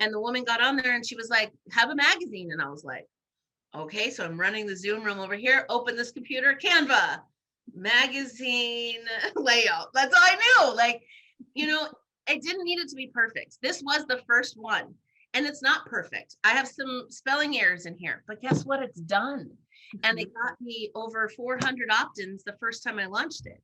And the woman got on there and she was like, have a magazine. And I was like, okay, so I'm running the Zoom room over here, open this computer, Canva, magazine layout. That's all I knew. Like, you know, I didn't need it to be perfect. This was the first one, and it's not perfect. I have some spelling errors in here, but guess what? It's done. And it got me over 400 opt-ins the first time I launched it.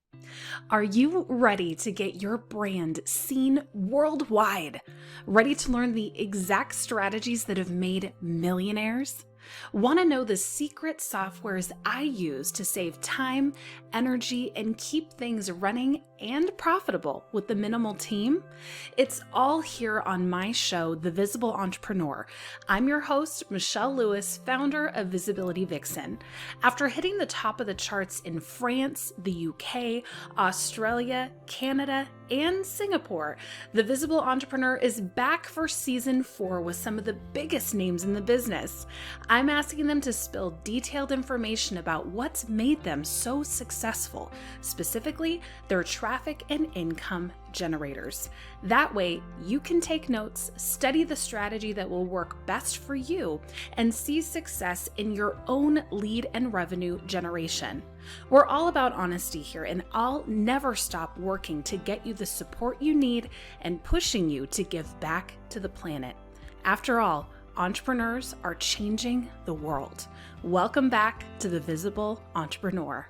Are you ready to get your brand seen worldwide? Ready to learn the exact strategies that have made millionaires? Want to know the secret softwares I use to save time, energy, and keep things running and profitable with the minimal team? It's all here on my show, The Visible Entrepreneur. I'm your host, Michelle Lewis, founder of Visibility Vixen. After hitting the top of the charts in France, the UK, Australia, Canada, and Singapore, The Visible Entrepreneur is back for season 4 with some of the biggest names in the business. I'm asking them to spill detailed information about what's made them so successful, specifically their traffic and income generators. That way, you can take notes, study the strategy that will work best for you, and see success in your own lead and revenue generation. We're all about honesty here, and I'll never stop working to get you the support you need and pushing you to give back to the planet. After all, entrepreneurs are changing the world. Welcome back to The Visible Entrepreneur.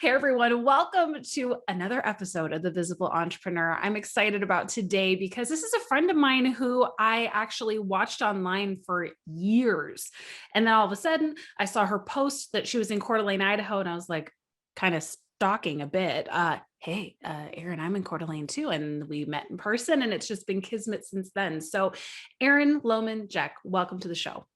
Hey everyone, welcome to another episode of The Visible Entrepreneur. I'm excited about today because this is a friend of mine who I actually watched online for years. And then all of a sudden I saw her post that she was in Coeur d'Alene, Idaho, and I was like kind of stalking a bit. Hey, Erin, I'm in Coeur d'Alene too. And we met in person and it's just been kismet since then. So Erin Loman Jeck, welcome to the show.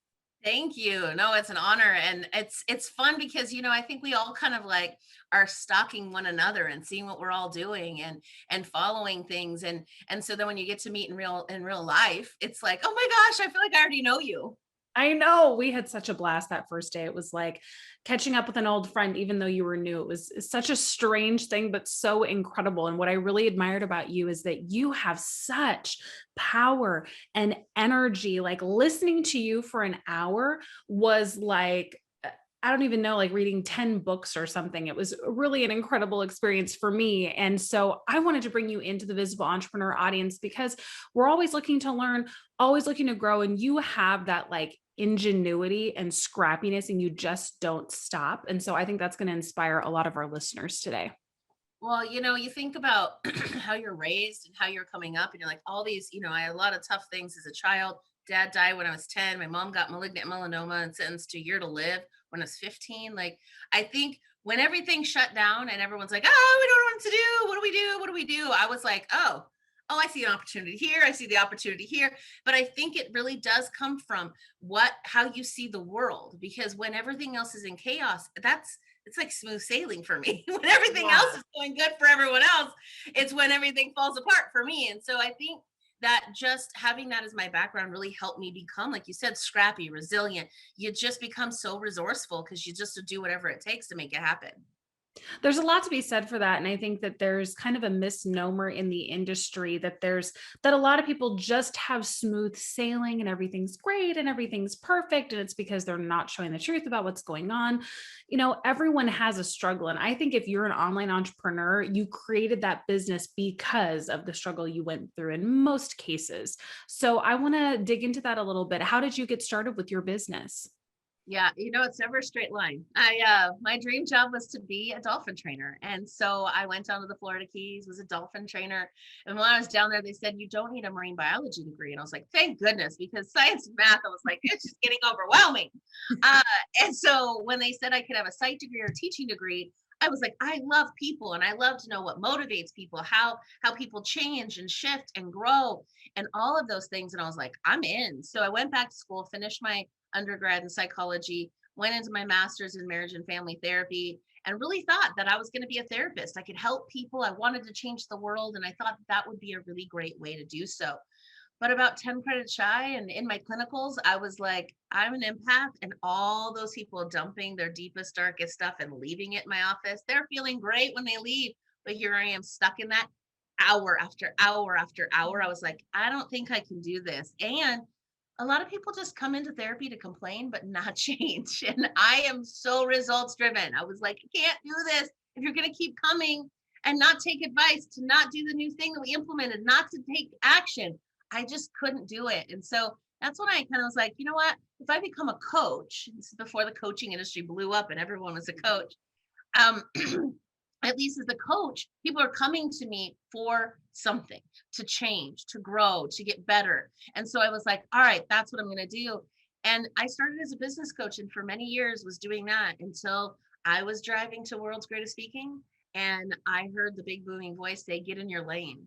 Thank you. No, it's an honor. And it's fun because, I think we all kind of like are stalking one another and seeing what we're all doing and following things. And so then when you get to meet in real life, it's like, oh my gosh, I feel like I already know you. I know we had such a blast that first day. It was like catching up with an old friend, even though you were new. It was such a strange thing, but so incredible. And what I really admired about you is that you have such power and energy. Like listening to you for an hour was like, I don't even know, like reading 10 books or something. It was really an incredible experience for me. And so I wanted to bring you into the Visible Entrepreneur audience because we're always looking to learn, always looking to grow. And you have that like ingenuity and scrappiness and you just don't stop. And so I think that's going to inspire a lot of our listeners today. Well, you think about how you're raised and how you're coming up, and you're like, all these, I had a lot of tough things as a child. Dad died when I was 10. My mom got malignant melanoma and sentenced to a year to live when I was 15. Like, I think when everything shut down and everyone's like, oh, we don't know what to do. What do we do? What do we do? I was like, I see an opportunity here. I see the opportunity here. But I think it really does come from how you see the world, because when everything else is in chaos, it's like smooth sailing for me. When everything else is going good for everyone else, it's when everything falls apart for me. And so I think that just having that as my background really helped me become, like you said, scrappy, resilient. You just become so resourceful because you just do whatever it takes to make it happen. There's a lot to be said for that. And I think that there's kind of a misnomer in the industry that a lot of people just have smooth sailing and everything's great and everything's perfect. And it's because they're not showing the truth about what's going on. Everyone has a struggle. And I think if you're an online entrepreneur, you created that business because of the struggle you went through in most cases. So I want to dig into that a little bit. How did you get started with your business? Yeah, it's never a straight line. My dream job was to be a dolphin trainer. And so I went down to the Florida Keys, was a dolphin trainer. And when I was down there, they said, you don't need a marine biology degree. And I was like, thank goodness, because science and math, I was like, it's just getting overwhelming. Uh, and so when they said I could have a psych degree or a teaching degree, I was like, I love people and I love to know what motivates people, how people change and shift and grow and all of those things. And I was like, I'm in. So I went back to school, finished my undergrad in psychology, went into my master's in marriage and family therapy, and really thought that I was going to be a therapist. I could help people. I wanted to change the world. And I thought that would be a really great way to do so. But about 10 credits shy, and in my clinicals, I was like, I'm an empath, and all those people dumping their deepest, darkest stuff and leaving it in my office, they're feeling great when they leave. But here I am stuck in that. hour after hour after hour. I was like, I don't think I can do this. And a lot of people just come into therapy to complain, but not change. And I am so results driven. I was like, I can't do this. If you're going to keep coming and not take advice, to not do the new thing that we implemented, not to take action, I just couldn't do it. And so that's when I kind of was like, you know what? If I become a coach, this is before the coaching industry blew up and everyone was a coach. Um, at least as a coach, people are coming to me for something, to change, to grow, to get better. And so I was like, all right, that's what I'm going to do. And I started as a business coach, and for many years was doing that until I was driving to World's Greatest Speaking, and I heard the big booming voice say, get in your lane.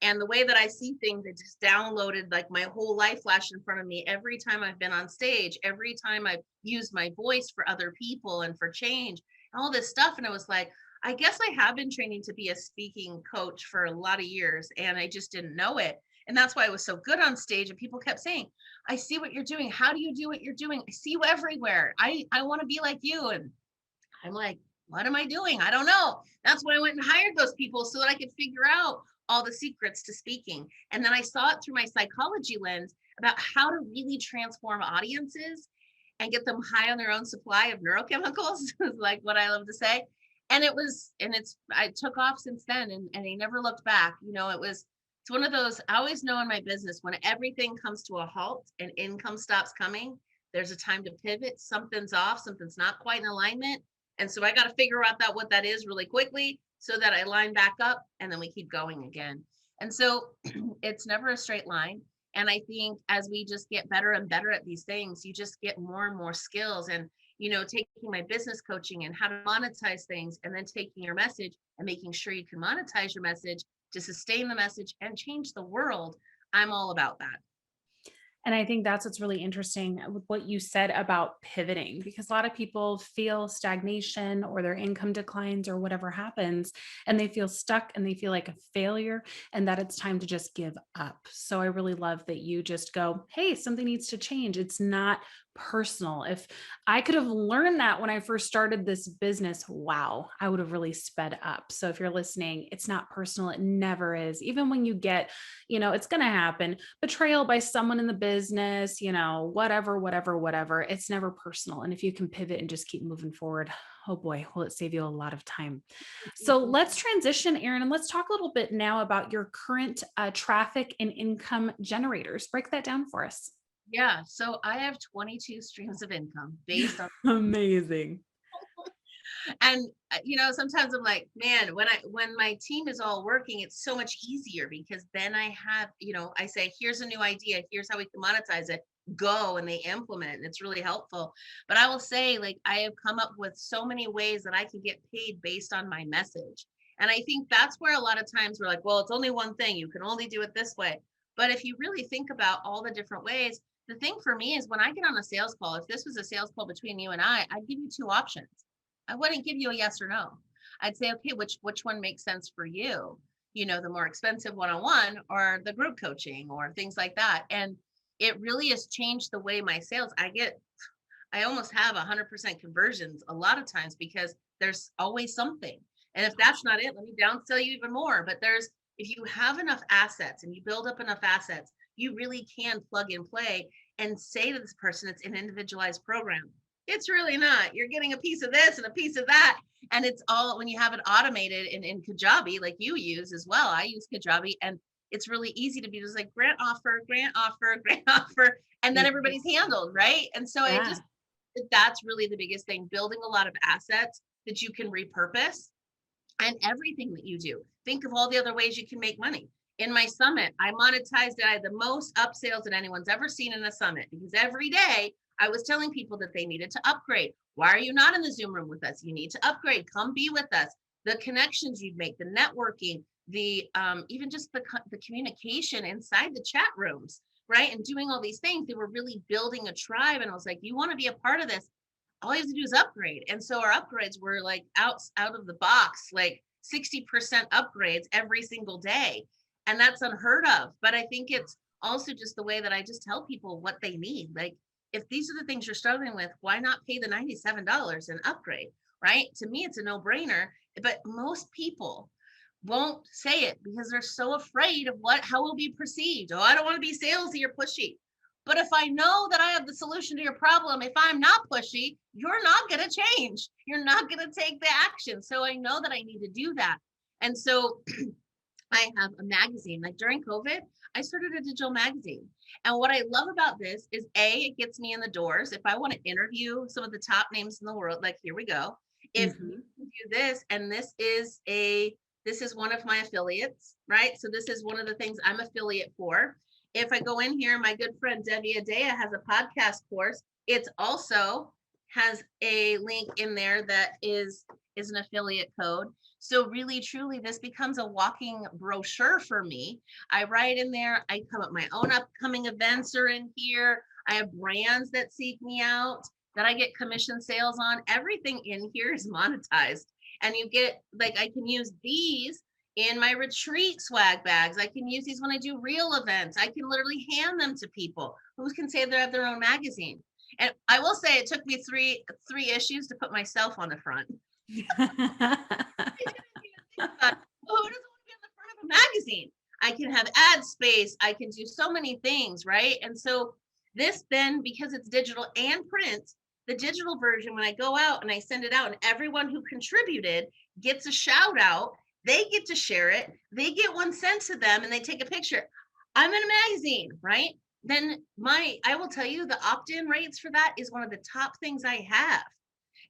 And the way that I see things, it just downloaded like my whole life flash in front of me every time I've been on stage, every time I've used my voice for other people and for change, all this stuff. And it was like, I guess I have been training to be a speaking coach for a lot of years, and I just didn't know it. And that's why I was so good on stage. And people kept saying, I see what you're doing. How do you do what you're doing? I see you everywhere. I want to be like you. And I'm like, what am I doing? I don't know. That's why I went and hired those people, so that I could figure out all the secrets to speaking. And then I saw it through my psychology lens about how to really transform audiences and get them high on their own supply of neurochemicals, is like what I love to say. And I took off since then, and I never looked back. It's one of those, I always know in my business, when everything comes to a halt and income stops coming, there's a time to pivot. Something's off, something's not quite in alignment. And so I got to figure out what that is really quickly, so that I line back up, and then we keep going again. And so it's never a straight line. And I think as we just get better and better at these things, you just get more and more skills. And, taking my business coaching and how to monetize things, and then taking your message and making sure you can monetize your message to sustain the message and change the world. I'm all about that. And I think that's what's really interesting with what you said about pivoting, because a lot of people feel stagnation or their income declines or whatever happens, and they feel stuck and they feel like a failure, and that it's time to just give up. So I really love that you just go, hey, something needs to change. It's not personal. If I could have learned that when I first started this business, wow, I would have really sped up. So if you're listening, it's not personal. It never is. Even when you get, it's going to happen, betrayal by someone in the business, whatever. It's never personal. And if you can pivot and just keep moving forward, oh boy, will it save you a lot of time. So let's transition, Erin, and let's talk a little bit now about your current traffic and income generators. Break that down for us. Yeah. So I have 22 streams of income based on Amazing. and sometimes I'm like, man, when my team is all working, it's so much easier, because then I have, I say, here's a new idea, here's how we can monetize it, go, and they implement it, and it's really helpful. But I will say, like, I have come up with so many ways that I can get paid based on my message. And I think that's where a lot of times we're like, well, it's only one thing, you can only do it this way. But if you really think about all the different ways, the thing for me is, when I get on a sales call, if this was a sales call between you and I'd give you two options. I wouldn't give you a yes or no. I'd say, okay, which one makes sense for you? The more expensive one-on-one, or the group coaching, or things like that. And it really has changed the way my sales, I almost have 100% conversions a lot of times, because there's always something. And if that's not it, let me downsell you even more. But if you have enough assets and you build up enough assets, you really can plug and play and say to this person, it's an individualized program. It's really not. You're getting a piece of this and a piece of that. And it's all, when you have it automated in Kajabi, like you use as well. I use Kajabi, and it's really easy to be just like grant offer, grant offer, grant offer. And then everybody's handled, right? And so that's really the biggest thing, building a lot of assets that you can repurpose. And everything that you do, think of all the other ways you can make money. In my summit, I monetized it. I had the most upsales that anyone's ever seen in a summit, because every day I was telling people that they needed to upgrade. Why are you not in the Zoom room with us? You need to upgrade. Come be with us. The connections you'd make, the networking, the even just the communication inside the chat rooms, right? And doing all these things, they were really building a tribe. And I was like, you want to be a part of this? All you have to do is upgrade. And so our upgrades were like out of the box, like 60% upgrades every single day. And that's unheard of. But I think it's also just the way that I just tell people what they need. Like, if these are the things you're struggling with, why not pay the $97 and upgrade, right? To me, it's a no-brainer. But most people won't say it because they're so afraid of how will be perceived. Oh, I don't want to be salesy or pushy. But if I know that I have the solution to your problem, if I'm not pushy, you're not going to change. You're not going to take the action. So I know that I need to do that. And so I have a magazine. Like during COVID, I started a digital magazine. And what I love about this is it gets me in the doors. If I want to interview some of the top names in the world, like here we go. If you can do this, and this is one of my affiliates, right? So this is one of the things I'm affiliate for. If I go in here, my good friend Debbie Adea has a podcast course. It's also has a link in there that is an affiliate code. So really, truly, this becomes a walking brochure for me. I write in there, I come up my own upcoming events are in here. I have brands that seek me out that I get commission sales on. Everything in here is monetized. And you get, like, I can use these in my retreat swag bags. I can use these when I do real events. I can literally hand them to people who can say they have their own magazine. And I will say it took me three issues to put myself on the front. I didn't even think about, who doesn't want to be on the front of a magazine? I can have ad space. I can do so many things, right? And so this then, because it's digital and print, the digital version, when I go out and I send it out and everyone who contributed gets a shout out, they get to share it. They get one sent to them and they take a picture. I'm in a magazine, right? Then I will tell you the opt-in rates for that is one of the top things I have.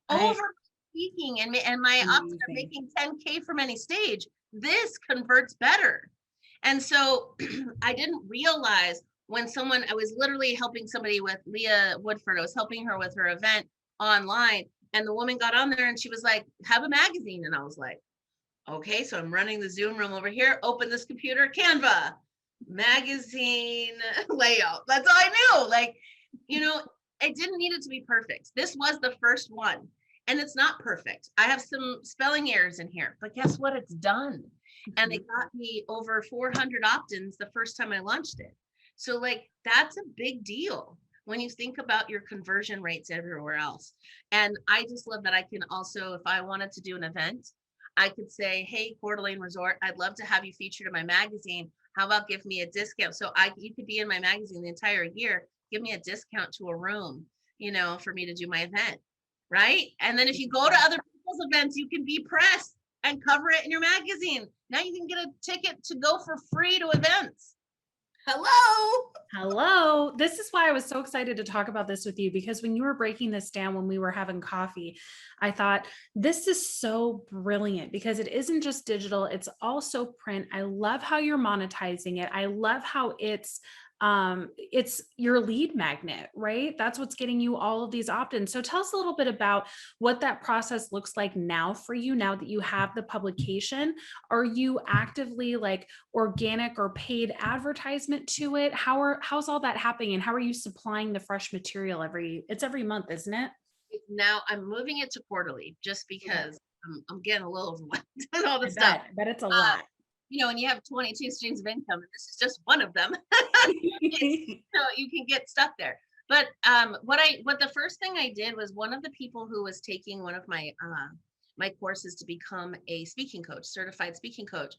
Over speaking and my opt-in are making 10K from any stage. This converts better. And so I didn't realize when I was literally helping somebody with Leah Woodford. I was helping her with her event online. And the woman got on there and she was like, have a magazine. And I was like, okay, so I'm running the Zoom room over here. Open this computer, Canva, magazine layout. That's all I knew. Like, I didn't need it to be perfect. This was the first one. And it's not perfect. I have some spelling errors in here, but guess what? It's done. And it got me over 400 opt-ins the first time I launched it. So like, that's a big deal when you think about your conversion rates everywhere else. And I just love that I can also, if I wanted to do an event, I could say, hey, Coeur d'Alene Resort, I'd love to have you featured in my magazine. How about give me a discount? So you could be in my magazine the entire year. Give me a discount to a room, for me to do my event. Right. And then if you go to other people's events, you can be press and cover it in your magazine. Now you can get a ticket to go for free to events. Hello. This is why I was so excited to talk about this with you, because when you were breaking this down, when we were having coffee, I thought this is so brilliant because it isn't just digital, it's also print. I love how you're monetizing it. I love how it's your lead magnet, right? That's what's getting you all of these opt-ins. So tell us a little bit about what that process looks like now for you, now that you have the publication. Are you actively like organic or paid advertisement to it? How's all that happening? And how are you supplying the fresh material every month, isn't it? Now I'm moving it to quarterly just because I'm getting a little overwhelmed with all this stuff. But it's a lot. And you have 22 streams of income, and this is just one of them. So you can get stuck there. But what the first thing I did was, one of the people who was taking one of my courses to become a speaking coach, certified speaking coach,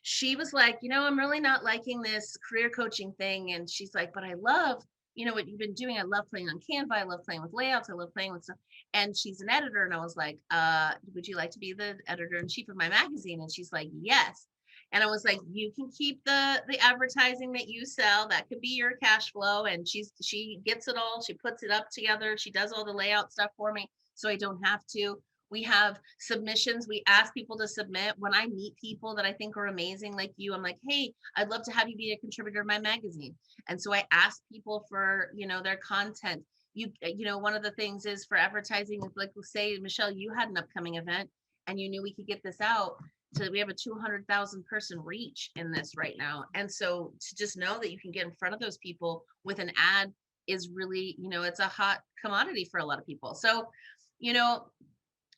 she was like, I'm really not liking this career coaching thing. And she's like, but I love, what you've been doing. I love playing on Canva. I love playing with layouts. I love playing with stuff. And she's an editor. And I was like, would you like to be the editor in chief of my magazine? And she's like, yes. And I was like, you can keep the advertising that you sell. That could be your cash flow. And she gets it all. She puts it up together. She does all the layout stuff for me, so I don't have to. We have submissions. We ask people to submit. When I meet people that I think are amazing, like you, I'm like, hey, I'd love to have you be a contributor to my magazine. And so I ask people for, their content. One of the things is for advertising, like, say, Michelle, you had an upcoming event and you knew we could get this out. So we have a 200,000 person reach in this right now. And so to just know that you can get in front of those people with an ad is really, it's a hot commodity for a lot of people. So,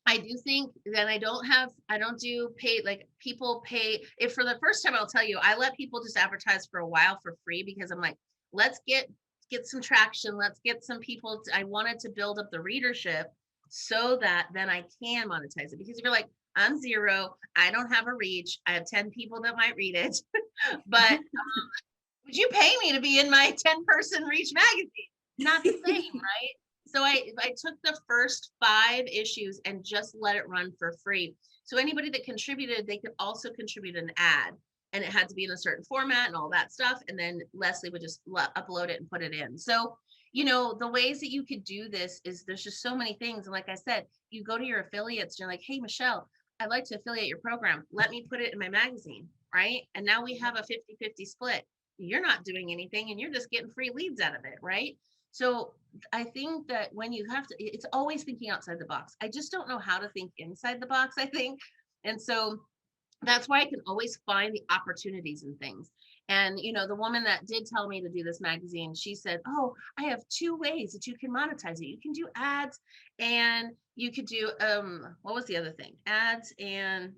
I do think that I don't do paid, like people pay. If for the first time, I'll tell you, I let people just advertise for a while for free, because I'm like, let's get some traction. Let's get some people. I wanted to build up the readership so that then I can monetize it. Because if you're like, I'm zero. I don't have a reach. I have 10 people that might read it. But would you pay me to be in my 10-person reach magazine? Not the same, right? So I took the first 5 issues and just let it run for free. So anybody that contributed, they could also contribute an ad, and it had to be in a certain format and all that stuff. And then Leslie would just upload it and put it in. So, the ways that you could do this is there's just so many things. And like I said, you go to your affiliates, and you're like, hey, Michelle, I'd like to affiliate your program. Let me put it in my magazine, right? And now we have a 50-50 split. You're not doing anything and you're just getting free leads out of it, right? So I think that when you have to, it's always thinking outside the box. I just don't know how to think inside the box, I think. And so that's why I can always find the opportunities in things. And, the woman that did tell me to do this magazine, she said, oh, I have 2 ways that you can monetize it. You can do ads, and you could do, what was the other thing? Ads, and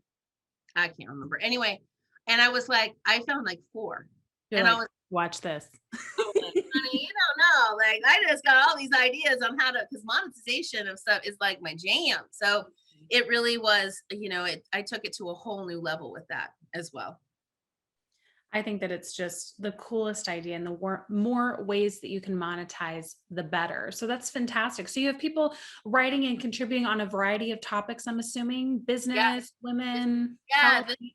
I can't remember. Anyway, and I was like, I found like 4. You're And I like, was watch this. like, honey, you don't know. Like, I just got all these ideas on how to, because monetization of stuff is like my jam. So it really was, I took it to a whole new level with that as well. I think that it's just the coolest idea, and the more ways that you can monetize, the better. So that's fantastic. So you have people writing and contributing on a variety of topics, I'm assuming, Yeah. business, women, Yeah, health. this is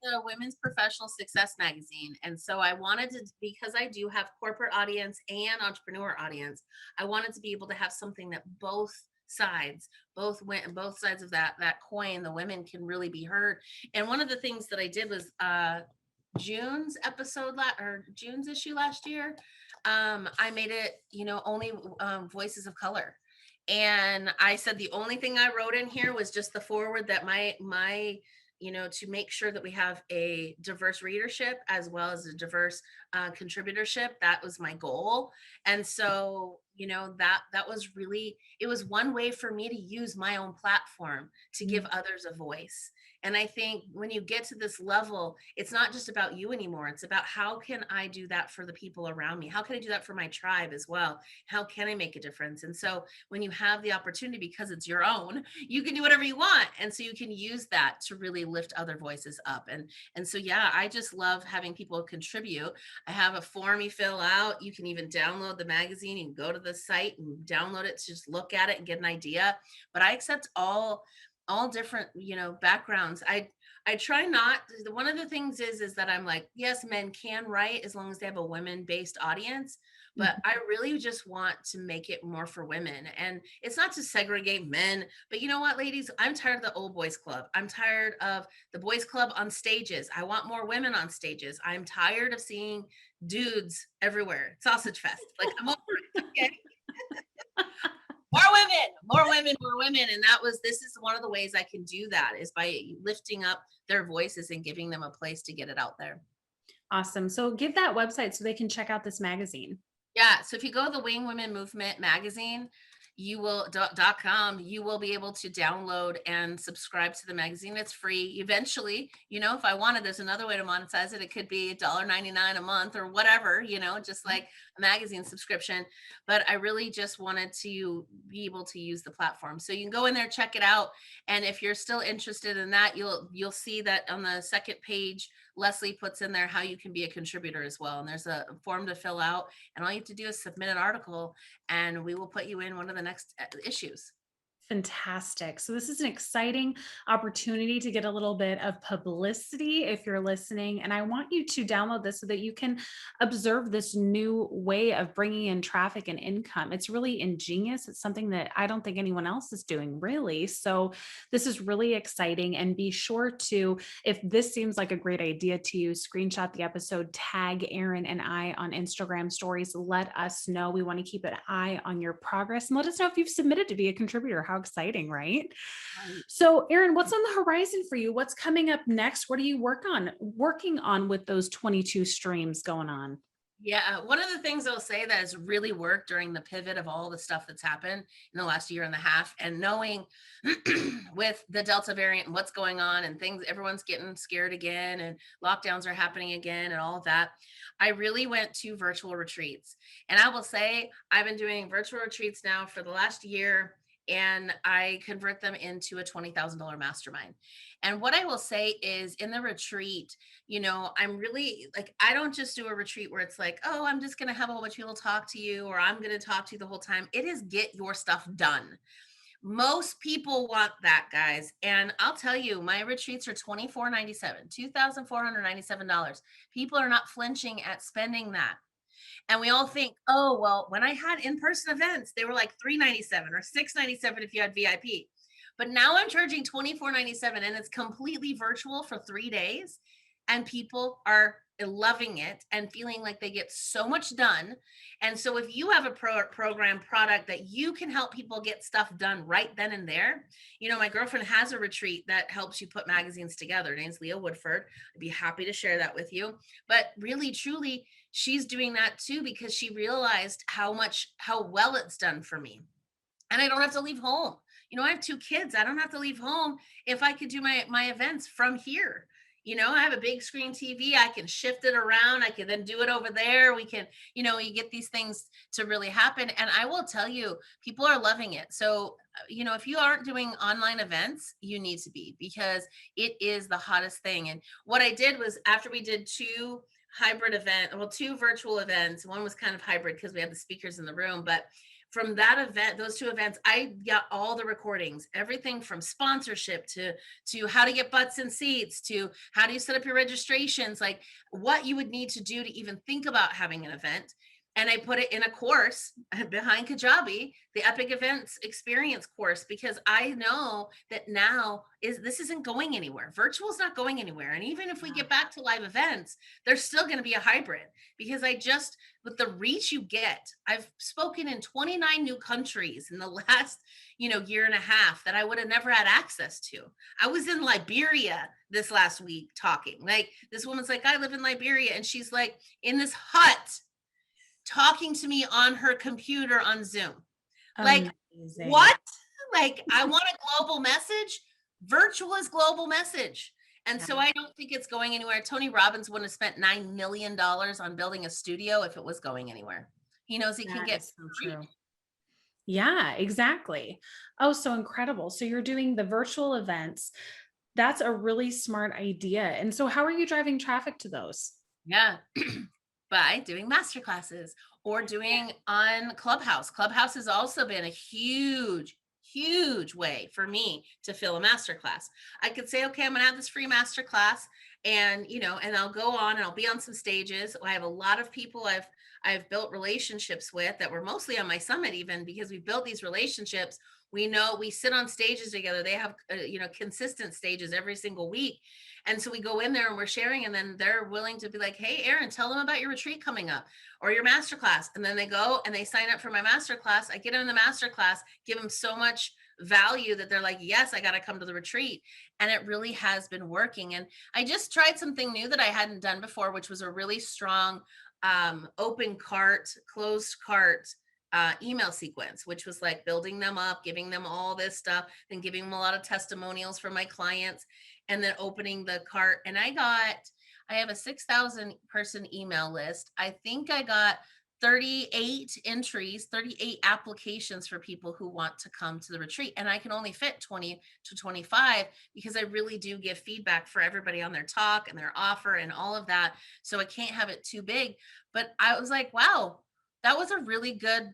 the Women's Professional Success Magazine. And so I wanted to, because I do have corporate audience and entrepreneur audience, I wanted to be able to have something that both sides, both sides of that coin, the women can really be heard. And one of the things that I did was June's episode or June's issue last year, I made it, only voices of color. And I said the only thing I wrote in here was just the forward that my to make sure that we have a diverse readership as well as a diverse contributorship. That was my goal. And so that was really, it was one way for me to use my own platform to give others a voice. And I think when you get to this level, it's not just about you anymore. It's about, how can I do that for the people around me? How can I do that for my tribe as well? How can I make a difference? And so when you have the opportunity, because it's your own, you can do whatever you want. And so you can use that to really lift other voices up. And so, yeah, I just love having people contribute. I have a form you fill out. You can even download the magazine. You can go to the site and download it to just look at it and get an idea. But I accept all different, backgrounds. I try not, one of the things is that I'm like, yes, men can write as long as they have a women-based audience, but I really just want to make it more for women. And it's not to segregate men, but you know what, ladies, I'm tired of the old boys club. I'm tired of the boys club on stages. I want more women on stages. I'm tired of seeing dudes everywhere. Sausage fest. Like, I'm over it. Okay. More women, more women. And this is one of the ways I can do that, is by lifting up their voices and giving them a place to get it out there. Awesome. So give that website so they can check out this magazine. Yeah. So if you go to the Wing Women Movement magazine, .com, you will be able to download and subscribe to the magazine. It's free. Eventually, if I wanted, there's another way to monetize it. It could be $1.99 a month or whatever, just like a magazine subscription. But I really just wanted to be able to use the platform. So you can go in there, check it out. And if you're still interested in that, you'll see that on the second page, Leslie puts in there how you can be a contributor as well. And there's a form to fill out. And all you have to do is submit an article, and we will put you in one of the next issues. Fantastic. So this is an exciting opportunity to get a little bit of publicity if you're listening. And I want you to download this so that you can observe this new way of bringing in traffic and income. It's really ingenious. It's something that I don't think anyone else is doing, really. So this is really exciting. And be sure to, if this seems like a great idea to you, screenshot the episode, tag Erin and I on Instagram stories. Let us know. We want to keep an eye on your progress, and let us know if you've submitted to be a contributor. How exciting, right? So, Erin, what's on the horizon for you? What's coming up next? What are you working on with those 22 streams going on? Yeah, one of the things I'll say that has really worked during the pivot of all the stuff that's happened in the last year and a half, and knowing with the Delta variant and what's going on and things, everyone's getting scared again and lockdowns are happening again and all of that, I really went to virtual retreats. And I will say, I've been doing virtual retreats now for the last year, and I convert them into a $20,000 mastermind. And what I will say is in the retreat, I'm really like, I don't just do a retreat where it's like, oh, I'm just going to have a whole bunch of people talk to you, or I'm going to talk to you the whole time. It is get your stuff done. Most people want that, guys. And I'll tell you, my retreats are $24.97, $2,497. People are not flinching at spending that. And we all think, oh, well, when I had in-person events, they were like $397 or $697 if you had VIP. But now I'm charging $24.97 and it's completely virtual for 3 days. And people are loving it and feeling like they get so much done. And so if you have a program product that you can help people get stuff done right then and there, my girlfriend has a retreat that helps you put magazines together. Her name's Leah Woodford. I'd be happy to share that with you. But really, truly, she's doing that too, because she realized how well it's done for me. And I don't have to leave home. I have 2 kids. I don't have to leave home if I could do my events from here. I have a big screen TV. I can shift it around. I can then do it over there. We can, you get these things to really happen. And I will tell you, people are loving it. So, if you aren't doing online events, you need to be, because it is the hottest thing. And what I did was, after we did 2 virtual events, one was kind of hybrid because we had the speakers in the room, but from that event, those 2 events, I got all the recordings, everything from sponsorship to how to get butts in seats, to how do you set up your registrations, like what you would need to do to even think about having an event. And I put it in a course behind Kajabi, the Epic Events Experience course, because I know that now this isn't going anywhere. Virtual is not going anywhere. And even if we get back to live events, there's still going to be a hybrid, because with the reach you get, I've spoken in 29 new countries in the last, year and a half that I would have never had access to. I was in Liberia this last week talking. Like, this woman's like, I live in Liberia. And she's like in this hut talking to me on her computer on Zoom. Like, Amazing. what? Like, I want a global message. Virtual is global message. And so I don't think it's going anywhere. Tony Robbins wouldn't have spent $9 million on building a studio if it was going anywhere. He knows he can get so true. Yeah, exactly. Oh, so incredible. So you're doing the virtual events. That's a really smart idea. And so how are you driving traffic to those? Yeah. By doing masterclasses or doing on Clubhouse. Clubhouse has also been a huge way for me to fill a masterclass. I could say, okay, I'm gonna have this free masterclass, and and I'll go on and I'll be on some stages. I have a lot of people I've built relationships with that were mostly on my summit, even because we built these relationships. We know we sit on stages together. They have consistent stages every single week. And so we go in there and we're sharing, and then they're willing to be like, hey, Erin, tell them about your retreat coming up or your masterclass. And then they go and they sign up for my masterclass. I get them in the masterclass, give them so much value that they're like, yes, I got to come to the retreat. And it really has been working. And I just tried something new that I hadn't done before, which was a really strong open cart, closed cart email sequence, which was like building them up, giving them all this stuff, then giving them a lot of testimonials from my clients, and then opening the cart. And I have a 6,000 person email list. I think I got 38 entries, 38 applications for people who want to come to the retreat. And I can only fit 20 to 25 because I really do give feedback for everybody on their talk and their offer and all of that. So I can't have it too big. But I was like, wow, that was a really good,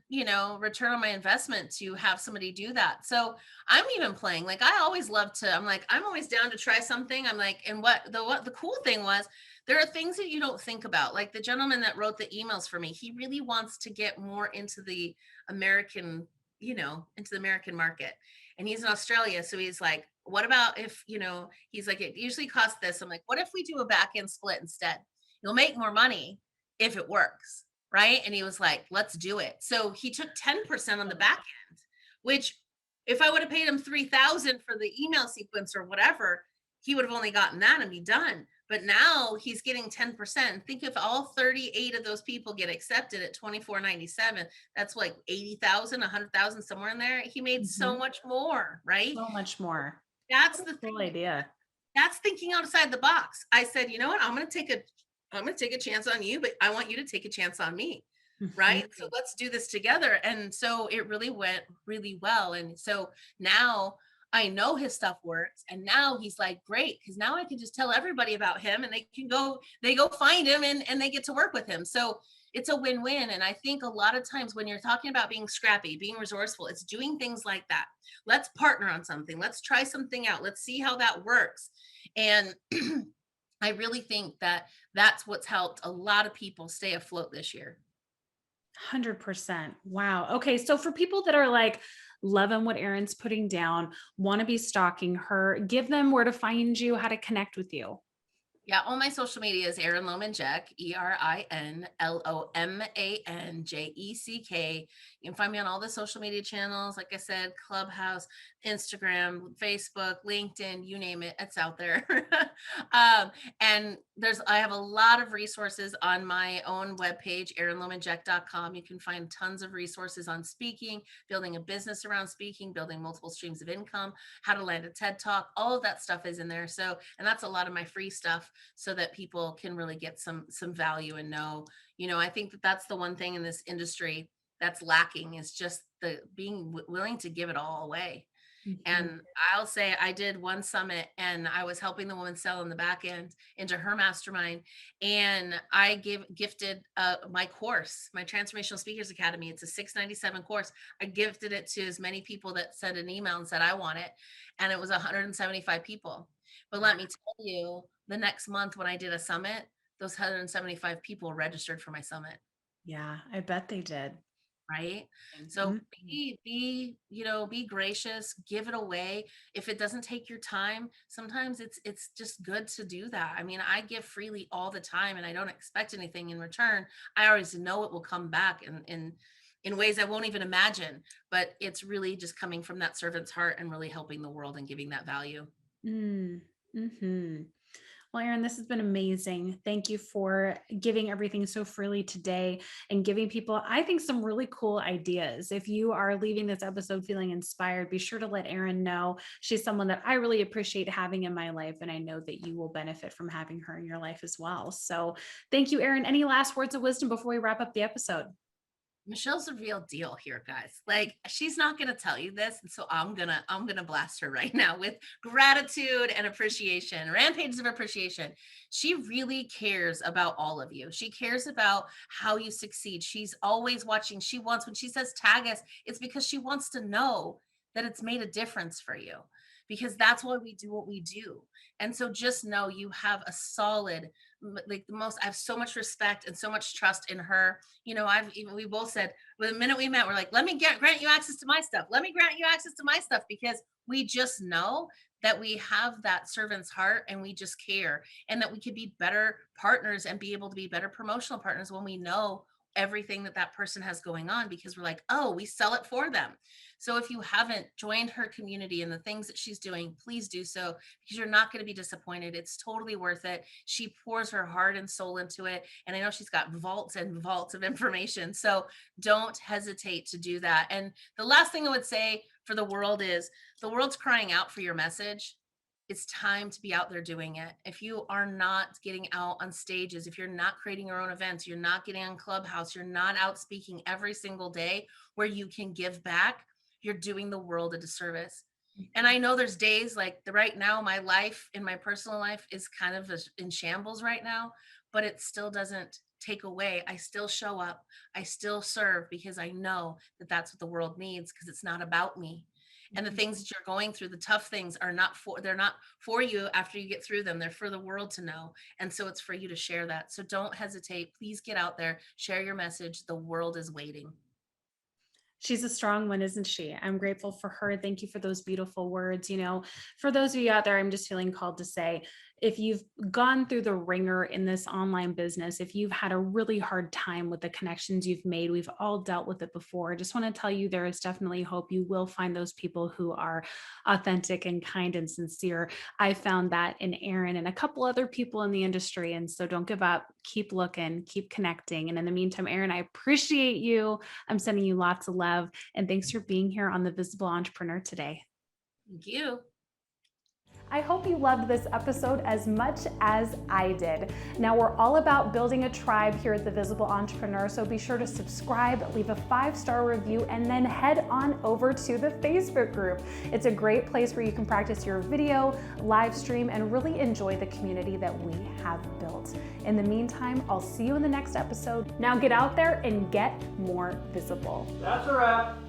return on my investment to have somebody do that. So I'm even playing, like, I always love to, I'm like, I'm always down to try something. I'm like, and what the cool thing was, there are things that you don't think about. Like the gentleman that wrote the emails for me, he really wants to get more into the American, into the American market. And he's in Australia. So he's like, what about if, he's like, it usually costs this. I'm like, what if we do a back end split instead? You'll make more money if it works. Right. And he was like, let's do it. So he took 10% on the back end, which if I would have paid him 3,000 for the email sequence or whatever, he would have only gotten that and be done. But now he's getting 10%. Think if all 38 of those people get accepted at $24.97, that's like 80,000, 100,000, somewhere in there. He made so much more, right? So much more. That's the cool idea. That's thinking outside the box. I said, you know what? I'm going to take a chance on you, but I want you to take a chance on me. right? So Mhm. let's do this together. And so it really went really well. And so now I know his stuff works. And now he's like, great, because now I can just tell everybody about him and they go find him and they get to work with him. So it's a win-win. And I think a lot of times when you're talking about being scrappy, being resourceful, it's doing things like that. Let's partner on something. Let's try something out. Let's see how that works. And I really think that that's what's helped a lot of people stay afloat this year. 100%. Wow. Okay. So for people that are like loving what Erin's putting down, want to be stalking her, give them where to find you, how to connect with you. Yeah, all my social media is Erin Loman Jeck, ErinLomanJeck. You can find me on all the social media channels, like I said, Clubhouse, Instagram, Facebook, LinkedIn, you name it, it's out there. And I have a lot of resources on my own webpage, erinlomanjeck.com. You can find tons of resources on speaking, building a business around speaking, building multiple streams of income, how to land a TED Talk. All of that stuff is in there. So, and that's a lot of my free stuff so that people can really get some value and know, I think that that's the one thing in this industry that's lacking is just the being willing to give it all away. Mhm. And I'll say I did one summit and I was helping the woman sell in the back end into her mastermind. And I gifted my course, my Transformational Speakers Academy. It's a 697 course. I gifted it to as many people that sent an email and said, I want it. And it was 175 people. But let me tell you, the next month when I did a summit, those 175 people registered for my summit. Yeah, I bet they did. Right? So Mhm. be gracious, give it away. If it doesn't take your time, sometimes it's just good to do that. I mean, I give freely all the time and I don't expect anything in return. I always know it will come back in ways I won't even imagine, but it's really just coming from that servant's heart and really helping the world and giving that value. Mm. Mhm. Well, Erin, this has been amazing. Thank you for giving everything so freely today and giving people, I think, some really cool ideas. If you are leaving this episode feeling inspired, be sure to let Erin know. She's someone that I really appreciate having in my life, and I know that you will benefit from having her in your life as well. So, thank you, Erin. Any last words of wisdom before we wrap up the episode? Michelle's a real deal here, guys. Like she's not going to tell you this, and so I'm going to blast her right now with gratitude and appreciation, rampages of appreciation. She really cares about all of you. She cares about how you succeed. She's always watching. She wants when she says tag us, it's because she wants to know that it's made a difference for you. Because that's why we do what we do. And so just know you have a solid like the most I have so much respect and so much trust in her. We both said well, the minute we met, we're like, let me grant you access to my stuff. Let me grant you access to my stuff because we just know that we have that servant's heart and we just care and that we could be better partners and be able to be better promotional partners when we know everything that that person has going on because we're like, oh, we sell it for them. So if you haven't joined her community and the things that she's doing, please do so because you're not going to be disappointed. It's totally worth it. She pours her heart and soul into it. And I know she's got vaults and vaults of information. So don't hesitate to do that. And the last thing I would say for the world is the world's crying out for your message. It's time to be out there doing it. If you are not getting out on stages, if you're not creating your own events, you're not getting on Clubhouse, you're not out speaking every single day where you can give back, you're doing the world a disservice. And I know there's days like right now, my life in my personal life is kind of in shambles right now, but it still doesn't take away. I still show up. I still serve because I know that that's what the world needs because it's not about me. And the Mhm. things that you're going through, the tough things they're not for you after you get through them. They're for the world to know. And so it's for you to share that. So don't hesitate. Please get out there, share your message. The world is waiting. She's a strong one, isn't she? I'm grateful for her. Thank you for those beautiful words. For those of you out there, I'm just feeling called to say, if you've gone through the ringer in this online business, if you've had a really hard time with the connections you've made, we've all dealt with it before. I just want to tell you there is definitely hope. You will find those people who are authentic and kind and sincere. I found that in Erin and a couple other people in the industry. And so don't give up. Keep looking, keep connecting. And in the meantime, Erin, I appreciate you. I'm sending you lots of love. And thanks for being here on the Visible Entrepreneur today. Thank you. I hope you loved this episode as much as I did. Now, we're all about building a tribe here at The Visible Entrepreneur, so be sure to subscribe, leave a 5-star review, and then head on over to the Facebook group. It's a great place where you can practice your video, live stream, and really enjoy the community that we have built. In the meantime, I'll see you in the next episode. Now get out there and get more visible. That's a wrap.